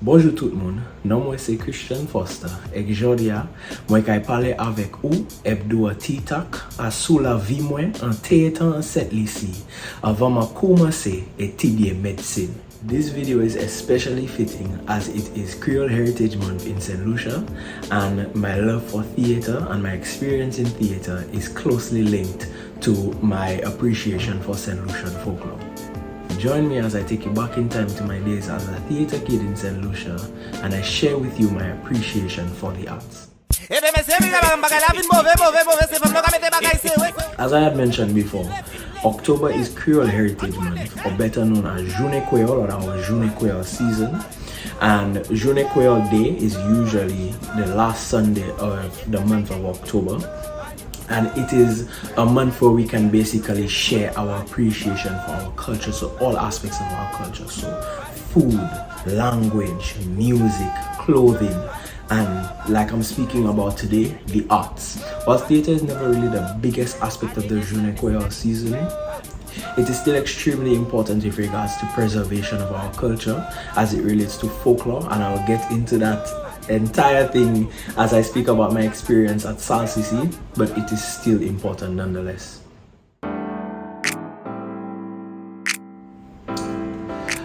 Bonjour tout le monde, moi c'est Christian Foster et aujourd'hui, moi vais parler avec vous hebdo titak à sous la vie moi en théâtre en Saint Lucia avant de commencer à étudier médecine. This video is especially fitting as it is Kwéyòl Heritage Month in Saint Lucia, and my love for theatre and my experience in theatre is closely linked to my appreciation for Saint Lucian folklore. Join me as I take you back in time to my days as a theatre kid in Saint Lucia, and I share with you my appreciation for the arts. As I had mentioned before, October is Kwéyòl Heritage Month, or better known as Journée Kwéyòl, or our Journée Kwéyòl season. And Journée Kwéyòl Day is usually the last Sunday of the month of October. And it is a month where we can basically share our appreciation for our culture, so all aspects of our culture, so food, language, music, clothing, and like I'm speaking about today, the arts. While theatre is never really the biggest aspect of the Journée Kwéyòl season, it is still extremely important with regards to preservation of our culture as it relates to folklore, and I'll get into that entire thing as I speak about my experience at Saint Lucia, but it is still important nonetheless.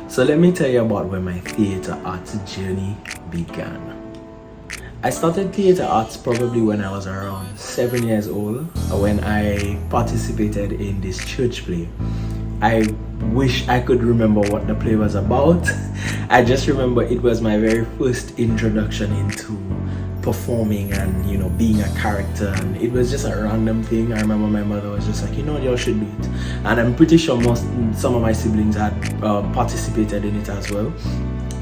So let me tell you about where my theatre arts journey began. I started theatre arts probably when I was around 7 years old, when I participated in this church play. I wish I could remember what the play was about. I just remember it was my very first introduction into performing and being a character, and it was just a random thing. I remember my mother was just like, y'all should do it, and I'm pretty sure some of my siblings had participated in it as well.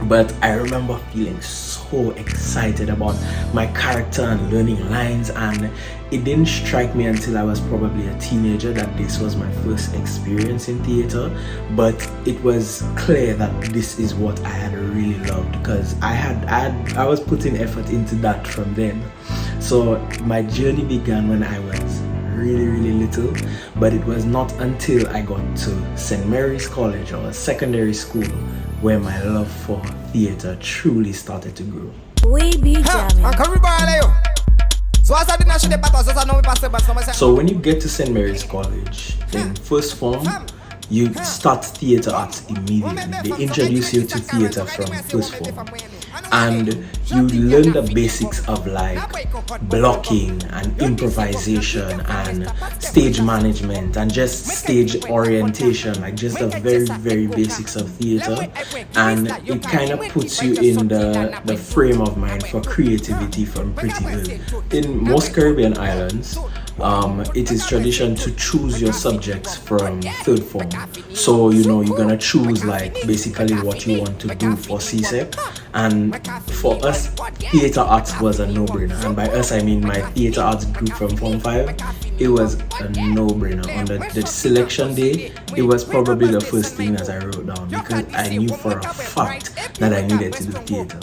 But I remember feeling so excited about my character and learning lines, and it didn't strike me until I was probably a teenager that this was my first experience in theatre. But it was clear that this is what I had really loved, because I was putting effort into that from then. So my journey began when I was really little, but it was not until I got to St. Mary's College, or secondary school, where my love for theatre truly started to grow. We be jamming. So when you get to St. Mary's College in first form, you start theatre arts immediately. They introduce you to theatre from first form, and you learn the basics of like blocking and improvisation and stage management and just stage orientation, like just the very basics of theatre. And it kind of puts you in the frame of mind for creativity from pretty early. In most Caribbean islands, it is tradition to choose your subjects from third form. So you're gonna choose like basically what you want to do for CSEC, and for us theatre arts was a no-brainer, and by us I mean my theatre arts group from Form 5. It was a no-brainer. On the selection day, it was probably the first thing that I wrote down, because I knew for a fact that I needed to do theatre.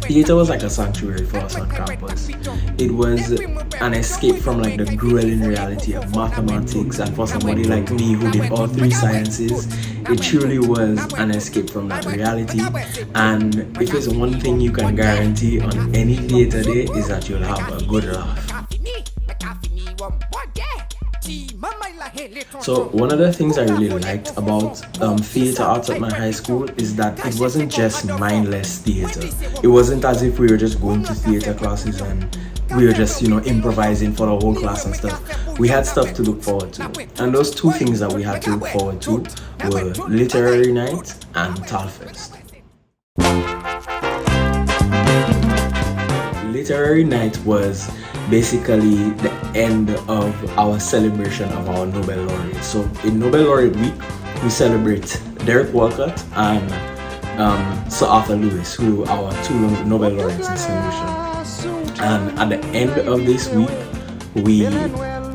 Theatre was like a sanctuary for us on campus. It was an escape from like the grueling reality of mathematics, and for somebody like me who did all three sciences, it truly was an escape from that reality. And if there's one thing you can guarantee on any theatre day, is that you'll have a good laugh. So one of the things I really liked about theatre arts at my high school is that it wasn't just mindless theatre. It wasn't as if we were just going to theatre classes and we were just improvising for the whole class and stuff. We had stuff to look forward to, and those two things that we had to look forward to were literary night and Talfest. Literary night was basically the end of our celebration of our Nobel laureates. So in Nobel laureate week, we celebrate Derek Walcott and Sir Arthur Lewis, who are our two Nobel laureates in Saint Lucia. And at the end of this week, we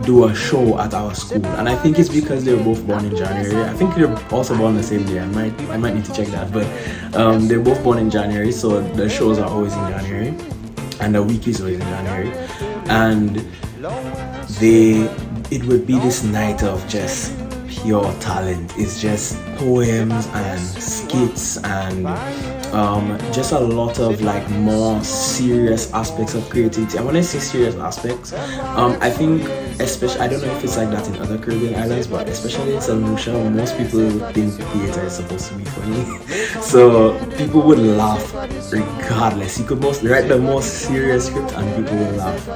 do a show at our school, and I think it's because they were both born in January. I think they're also born the same day. I might need to check that, but they're both born in January, so the shows are always in January, and the week is always in January. And it would be this night of just pure talent. It's just poems and skits and just a lot of like more serious aspects of creativity. And when I say serious aspects, I think especially, I don't know if it's like that in other Caribbean islands, but especially in Saint Lucia, most people think theater is supposed to be funny. So people would laugh regardless. You could write the most serious script and people will laugh.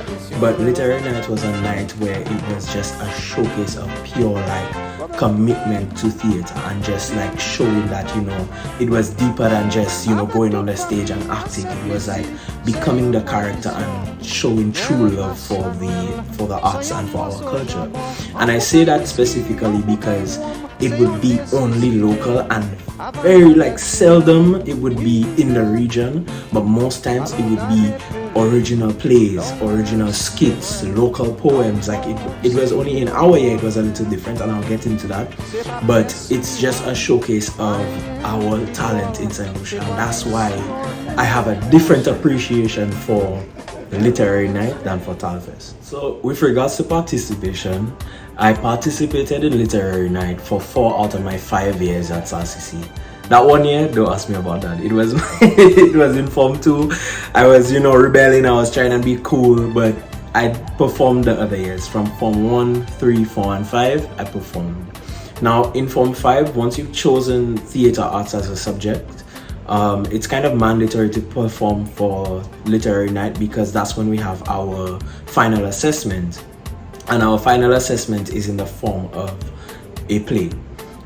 But Literary Night was a night where it was just a showcase of pure like commitment to theater and just like showing that, you know, it was deeper than just, you know, going on the stage and acting. It was like becoming the character and showing true love for the arts and for our culture. And I say that specifically because it would be only local and very like seldom it would be in the region, but most times it would be original plays, original skits, local poems. Like it was only in our year it was a little different, and I'll get into that, but it's just a showcase of our talent in Saint Lucia, and that's why I have a different appreciation for the Literary Night than for Talfest. So with regards to participation, I participated in Literary Night for 4 out of my 5 years at SACC. That 1 year, don't ask me about that. It was it was in Form 2. I was, you know, rebelling. I was trying to be cool, but I performed the other years. From Form 1, 3, 4, and 5, I performed. Now in Form 5, once you've chosen theater arts as a subject, it's kind of mandatory to perform for Literary Night because that's when we have our final assessment. And our final assessment is in the form of a play.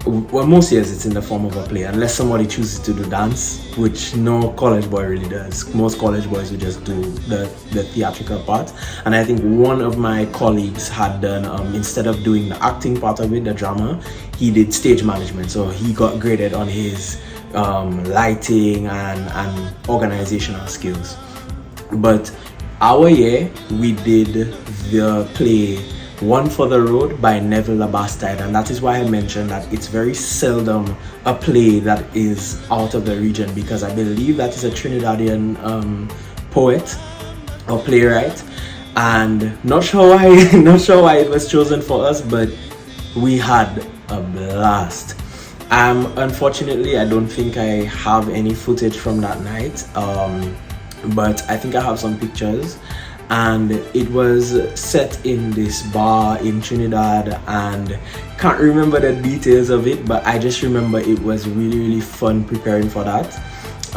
Well, most years it's in the form of a play, unless somebody chooses to do dance, which no college boy really does. Most college boys would just do the theatrical part. And I think one of my colleagues had done, instead of doing the acting part of it, the drama, he did stage management. So he got graded on his lighting and organizational skills. But our year, we did the play One for the Road by Neville Labastide, and that is why I mentioned that it's very seldom a play that is out of the region, because I believe that is a Trinidadian poet or playwright, and not sure why it was chosen for us, but we had a blast. Unfortunately, I don't think I have any footage from that night, but I think I have some pictures. And it was set in this bar in Trinidad, and can't remember the details of it, but I just remember it was really fun preparing for that.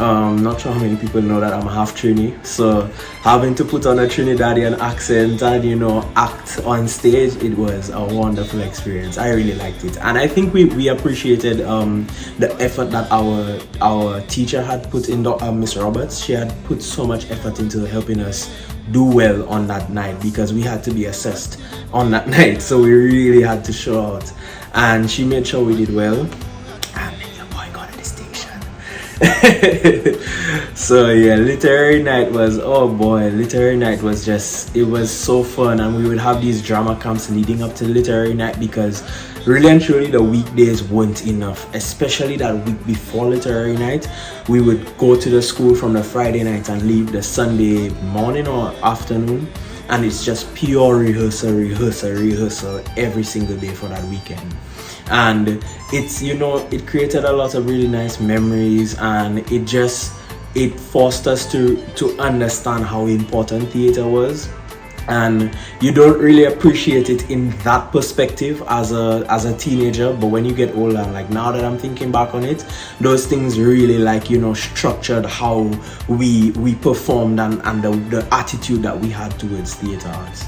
Not sure how many people know that I'm half Trini, so having to put on a Trinidadian accent and, you know, act on stage, it was a wonderful experience. I really liked it, and I think we appreciated the effort that our teacher had put in. Miss Roberts, she had put so much effort into helping us do well on that night, because we had to be assessed on that night, so we really had to show out, and she made sure we did well, and then your boy got a distinction. So yeah, Literary Night was, oh boy, Literary Night was just, it was so fun, and we would have these drama camps leading up to Literary Night, because really and truly the weekdays weren't enough, especially that week before Literary Night. We would go to the school from the Friday night and leave the Sunday morning or afternoon, and it's just pure rehearsal every single day for that weekend. And it's, you know, it created a lot of really nice memories, and it forced us to understand how important theater was. And you don't really appreciate it in that perspective as a teenager, but when you get older, like now that I'm thinking back on it, those things really, like, you know, structured how we performed and the attitude that we had towards theater arts.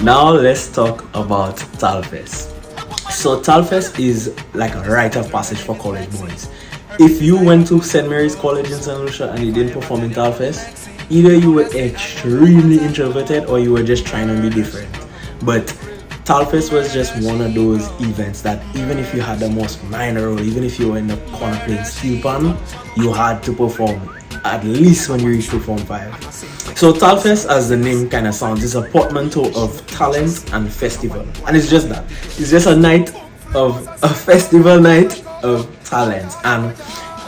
Now let's talk about Talfest. So Talfest is like a rite of passage for college boys. If you went to St. Mary's College in Saint Lucia and you didn't perform in Talfest, either you were extremely introverted or you were just trying to be different. But Talfest was just one of those events that even if you had the most minor role, even if you were in the corner playing steel pan, you had to perform, at least when you reached to Form 5. So Talfest, as the name kind of sounds, is a portmanteau of talent and festival. And it's just that. It's just a festival night of talent, and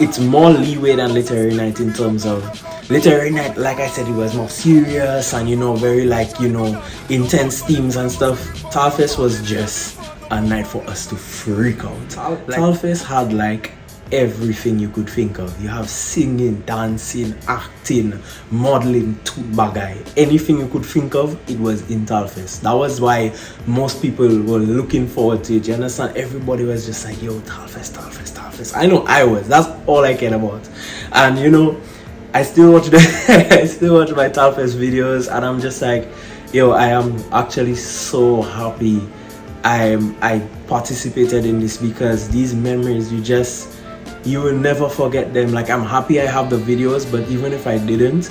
it's more leeway than Literary Night in terms of Literary Night, like I said, it was more serious and, you know, very, like, you know, intense themes and stuff. Talfest was just a night for us to freak out. Talfest had like everything you could think of. You have singing, dancing, acting, modeling, tooth bagay. Anything you could think of, it was in Talfest. That was why most people were looking forward to it. You understand? Everybody was just like, yo, Talfest, Talfest, Talfest. I know I was. That's all I cared about. And you know, I still watch my Talfest videos, and I'm just like, yo, I am actually so happy I participated in this, because these memories, you will never forget them. Like, I'm happy I have the videos, but even if I didn't,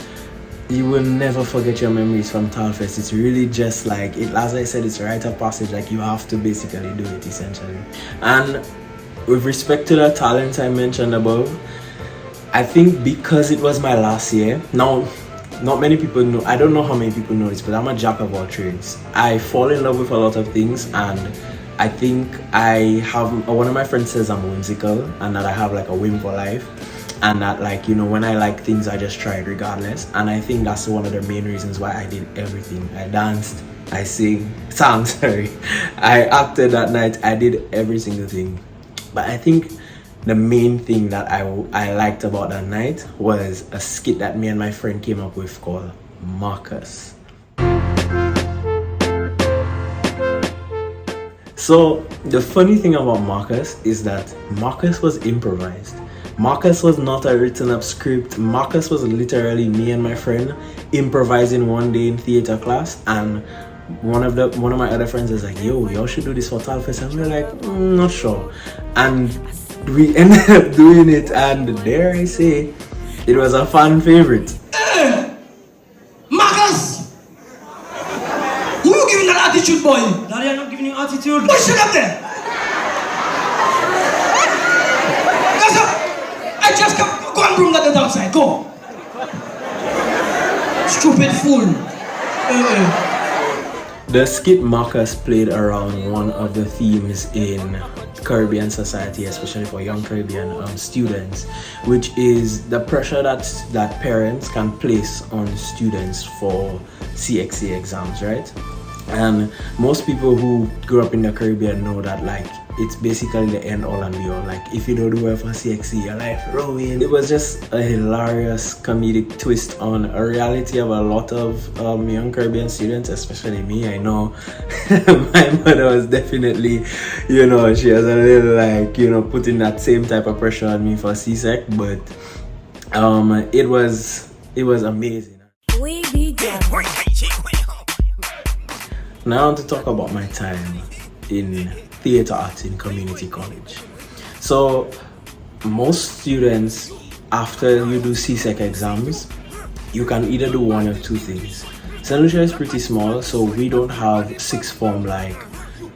you will never forget your memories from Talfest. It's really just like, as I said, it's a rite of passage. Like, you have to basically do it, essentially. And with respect to the talent I mentioned above, I think because it was my last year, now, not many people know, I don't know how many people know this, but I'm a jack of all trades. I fall in love with a lot of things, and I think one of my friends says I'm whimsical, and that I have like a whim for life, and that, like, you know, when I like things, I just try it regardless. And I think that's one of the main reasons why I did everything. I danced, I sang, I acted that night, I did every single thing. But I think the main thing that I liked about that night was a skit that me and my friend came up with called Marcus. So the funny thing about Marcus is that Marcus was improvised. Marcus was not a written up script. Marcus was literally me and my friend improvising one day in theater class, and one of my other friends was like, yo, y'all should do this for Talfest, and we're like, not sure. And we ended up doing it, and dare I say, it was a fan favorite. Marcus! Who you giving that attitude, boy? Daddy, I'm not giving you attitude. What shut up there? I just come. Go and bring that outside. Go. Stupid fool. The skit Marcus played around one of the themes in Caribbean society, especially for young Caribbean students, which is the pressure that parents can place on students for CXC exams, right? And most people who grew up in the Caribbean know that, like, it's basically the end all and be all. Like, if you don't do well for CXC, your life ruined. It was just a hilarious comedic twist on a reality of a lot of young Caribbean students, especially me. I know my mother was definitely, you know, she was a little, like, you know, putting that same type of pressure on me for CSEC, but it was amazing. Now I want to talk about my time in theater arts in community college. So most students, after you do CSEC exams, you can either do one of two things. Saint Lucia is pretty small, so we don't have sixth form like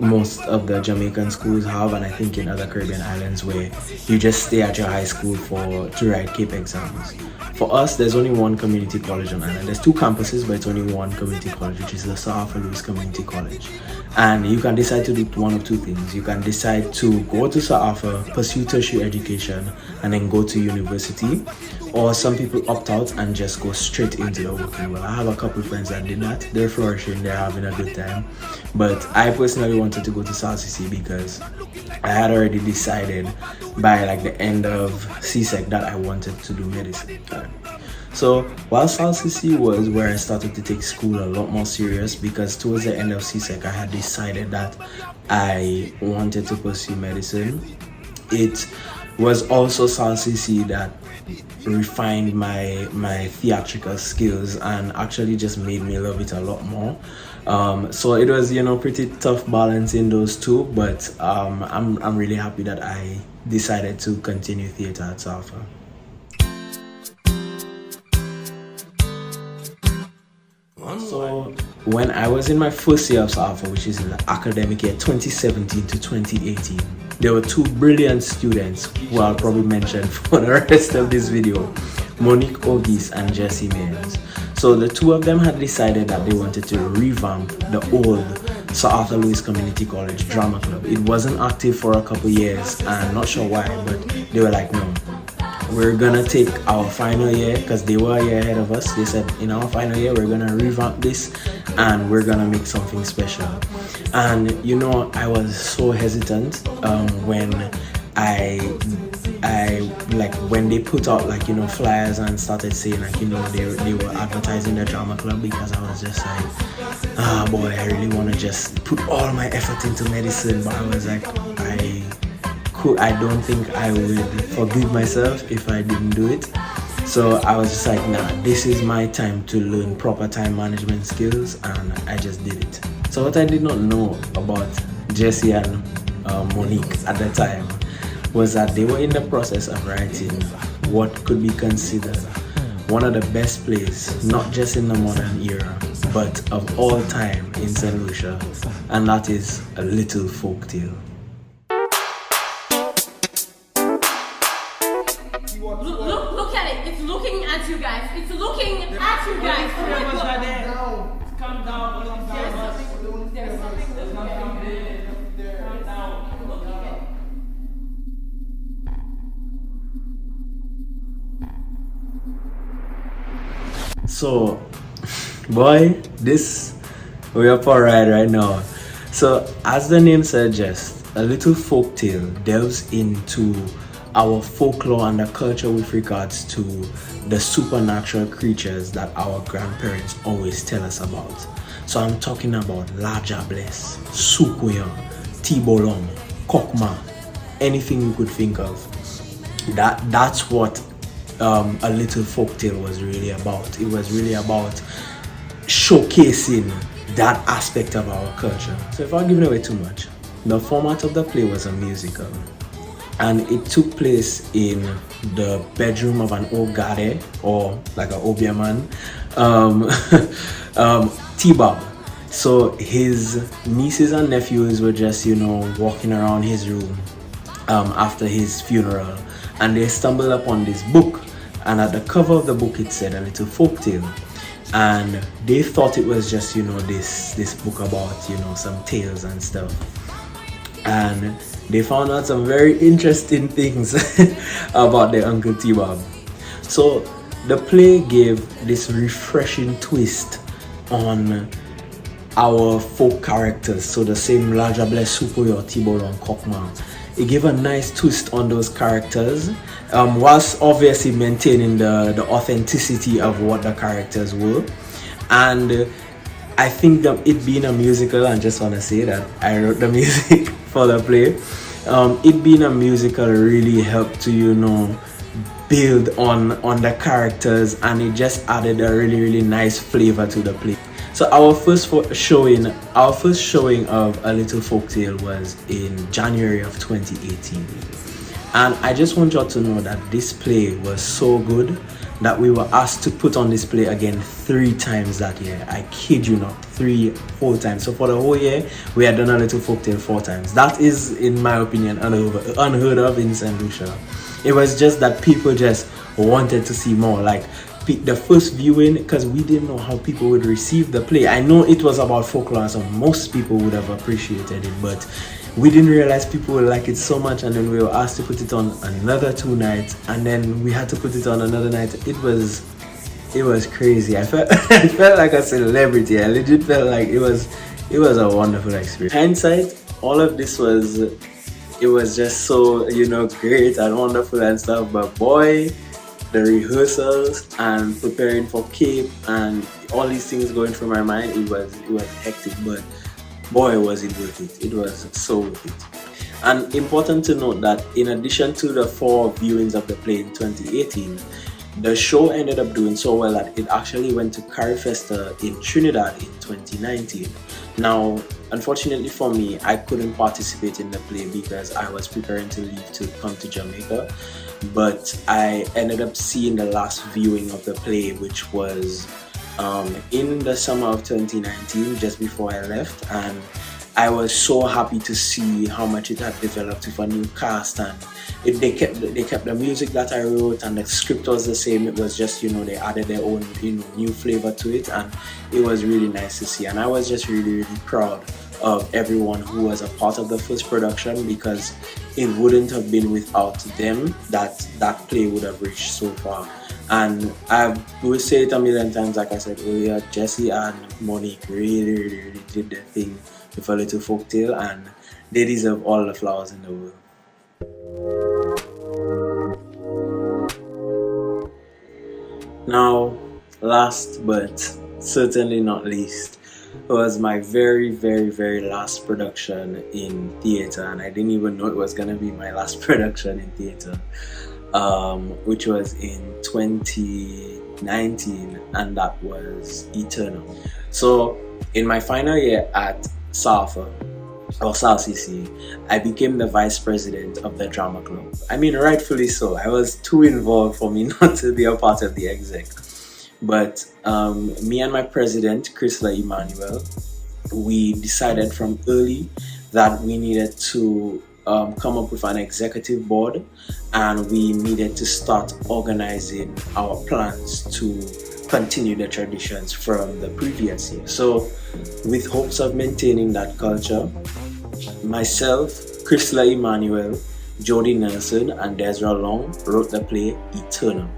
most of the Jamaican schools have, and I think in other Caribbean islands where you just stay at your high school to write CAPE exams. For us, there's only one community college on island. There's two campuses, but it's only one community college, which is the Saint Lucian Community College. And you can decide to do one of two things. You can decide to go to Saint, pursue tertiary education, and then go to university. Or some people opt out and just go straight into the working world. I have a couple of friends that did that. They're flourishing, they're having a good time. But I personally wanted to go to Saint Lucia because I had already decided by like the end of CSEC that I wanted to do medicine. So while Saint Lucia was where I started to take school a lot more serious, because towards the end of CSEC I had decided that I wanted to pursue medicine. It was also Saint Lucia that refined my theatrical skills and actually just made me love it a lot more. So it was, you know, pretty tough balancing those two, but I'm really happy that I decided to continue theater at Saint. So when I was in my first year of Saint, which is in the academic year 2017 to 2018, there were two brilliant students who I'll probably mention for the rest of this video, Monique Ogis and Jessie Mayers. So the two of them had decided that they wanted to revamp the old Saint Lucian Community College Drama Club. It wasn't active for a couple years, and I'm not sure why, but they were like, no, we're gonna take our final year, because they were a year ahead of us. They said in our final year we're gonna revamp this and we're gonna make something special. And you know, I was so hesitant when I like when they put out like, you know, flyers and started saying like, you know, they were advertising the drama club, because I was just like, ah boy, I really want to just put all my effort into medicine, but I was like, I don't think I would forgive myself if I didn't do it. So I was just like, nah, this is my time to learn proper time management skills, and I just did it. So what I did not know about Jesse and Monique at the time was that they were in the process of writing what could be considered one of the best plays, not just in the modern era, but of all time in Saint Lucia, and that is A Little Folktale. Look at it. It's looking at you guys. It's looking at you guys. Calm down. There's something. Calm down. Look at it. So, boy, we are for a ride right now. So, as the name suggests, A Little Folktale delves into our folklore and the culture with regards to the supernatural creatures that our grandparents always tell us about. So I'm talking about Lajables, Kwéyòl, Tibolong, Kokma, anything you could think of. That's what A Little Folktale was really about. It was really about showcasing that aspect of our culture. So if I'm giving away too much, the format of the play was a musical. And it took place in the bedroom of an old gade, or like an Obia man, T-Bob. So his nieces and nephews were just, you know, walking around his room after his funeral, and they stumbled upon this book, and at the cover of the book it said A Little Folktale, and they thought it was just, you know, this book about, you know, some tales and stuff, and they found out some very interesting things about their Uncle T-Bob. So the play gave this refreshing twist on our folk characters. So the same Lajables, Kwéyòl, Tibolong, Kokma. It gave a nice twist on those characters, whilst obviously maintaining the authenticity of what the characters were. And I think that it being a musical, I just want to say that I wrote the music for the play. It being a musical really helped to, you know, build on the characters, and it just added a really nice flavor to the play. So our first showing of A Little Folktale was in January of 2018, and I just want y'all to know that this play was so good that we were asked to put on this play again 3 times that year. I kid you not, 3 whole times. So for the whole year, we had done A Little Folktale 4 times. That is, in my opinion, unheard of in Saint Lucia. It was just that people just wanted to see more. Like the first viewing, because we didn't know how people would receive the play. I know it was about folklore, so most people would have appreciated it, but we didn't realize people would like it so much, and then we were asked to put it on another 2 nights, and then we had to put it on another night. It was crazy. I felt like a celebrity. I legit felt like it was a wonderful experience. Hindsight, all of this was just so, you know, great and wonderful and stuff, but boy, the rehearsals and preparing for Cape and all these things going through my mind, it was hectic, but boy, was it worth it. It was so worth it. And important to note that in addition to the 4 viewings of the play in 2018, the show ended up doing so well that it actually went to Carifesta in Trinidad in 2019. Now, unfortunately for me, I couldn't participate in the play because I was preparing to leave to come to Jamaica, but I ended up seeing the last viewing of the play, which was in the summer of 2019, just before I left, and I was so happy to see how much it had developed with a new cast, and they kept the music that I wrote, and the script was the same. It was just, you know, they added their own, you know, new flavor to it, and it was really nice to see, and I was just really proud of everyone who was a part of the first production, because it wouldn't have been without them that that play would have reached so far. And I will say it a million times, like I said earlier, Jesse and Monique really did their thing with A Little Folktale, and they deserve all the flowers in the world. Now, last but certainly not least, was my very last production in theatre, and I didn't even know it was gonna be my last production in theatre, which was in 2019, and that was Aeternum. So in my final year at SAFA, or SALCC, I became the vice president of the drama club. I mean, rightfully so. I was too involved for me not to be a part of the exec. But me and my president, Chrysler Emmanuel, we decided from early that we needed to come up with an executive board, and we needed to start organizing our plans to continue the traditions from the previous year. So with hopes of maintaining that culture, myself, Chrysler Emmanuel, Jody Nelson, and Desra Long wrote the play Aeternum.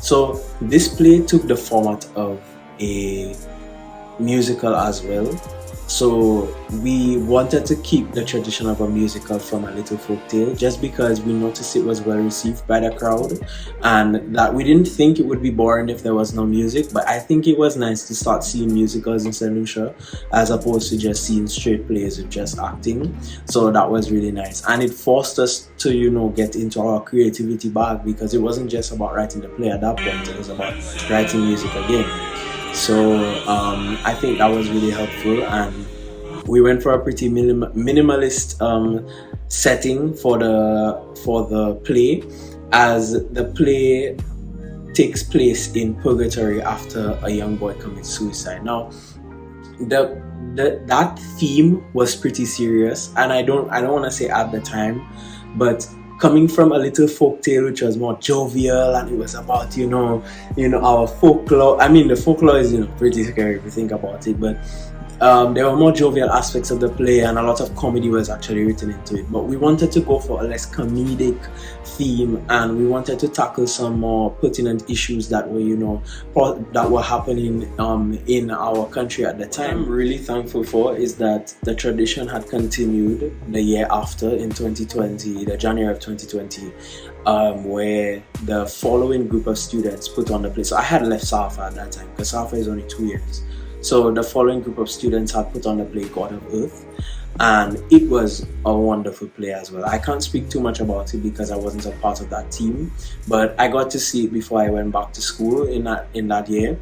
So this play took the format of a musical as well. So we wanted to keep the tradition of a musical from A Little Folktale, just because we noticed it was well received by the crowd, and that we didn't think it would be boring if there was no music. But I think it was nice to start seeing musicals in Saint Lucia as opposed to just seeing straight plays with just acting. So that was really nice, and it forced us to, you know, get into our creativity bag, because it wasn't just about writing the play at that point, it was about writing music again. So I think that was really helpful, and we went for a pretty minimalist setting for the play, as the play takes place in purgatory after a young boy commits suicide. Now, that theme was pretty serious, and I don't want to say at the time, but coming from A Little Folktale, which was more jovial, and it was about, you know, our folklore. I mean, the folklore is, pretty scary if you think about it, but there were more jovial aspects of the play, and a lot of comedy was actually written into it. But we wanted to go for a less comedic theme, and we wanted to tackle some more pertinent issues that were, that were happening in our country at the time. I'm really thankful for is that the tradition had continued the year after, in 2020, the January of 2020, where the following group of students put on the play. So I had left SAFA at that time, because SAFA is only 2 years. So the following group of students had put on the play God of Earth, and it was a wonderful play as well. I can't speak too much about it because I wasn't a part of that team, but I got to see it before I went back to school in that year.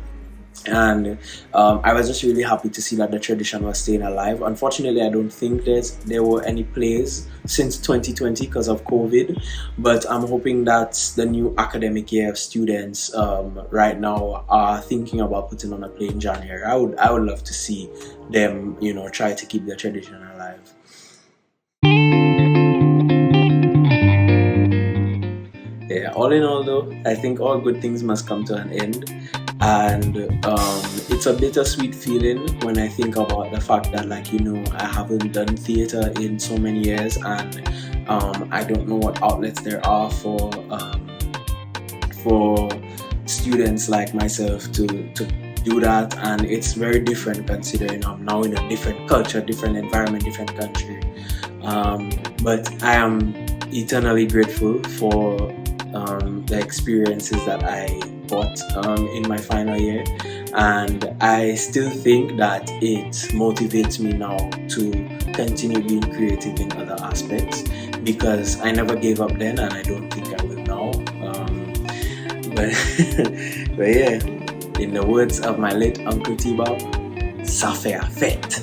And I was just really happy to see that the tradition was staying alive. Unfortunately, I don't think there were any plays since 2020 because of COVID, but I'm hoping that the new academic year of students right now are thinking about putting on a play in January. I would love to see them, try to keep the tradition alive. Yeah, all in all though, I think all good things must come to an end. And it's a bittersweet feeling when I think about the fact that, I haven't done theatre in so many years, and I don't know what outlets there are for students like myself to do that. And it's very different considering I'm now in a different culture, different environment, different country. But I am eternally grateful for the experiences that I got in my final year, and I still think that it motivates me now to continue being creative in other aspects, because I never gave up then, and I don't think I will now. But yeah, in the words of my late Uncle T-Bob, ça fait la fête.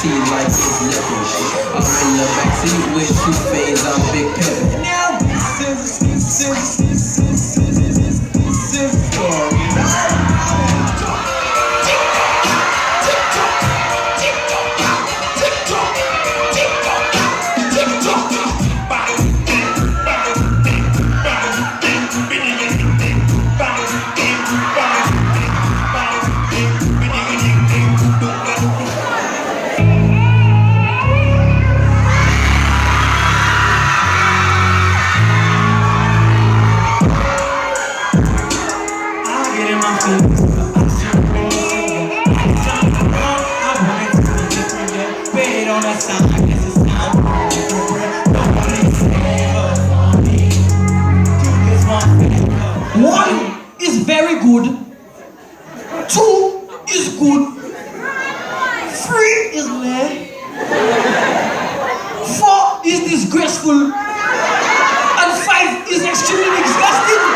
Like it's liquor. I'm in the backseat with 2 Fays, I'm Big Pepper. Now, my feelings. I wanted to be different, yeah. But it don't that sound like this is sound different. Nobody save for me. Do this one favor. One is very good. Two is good. Three is leh. Four is disgraceful. And five is extremely disgusting.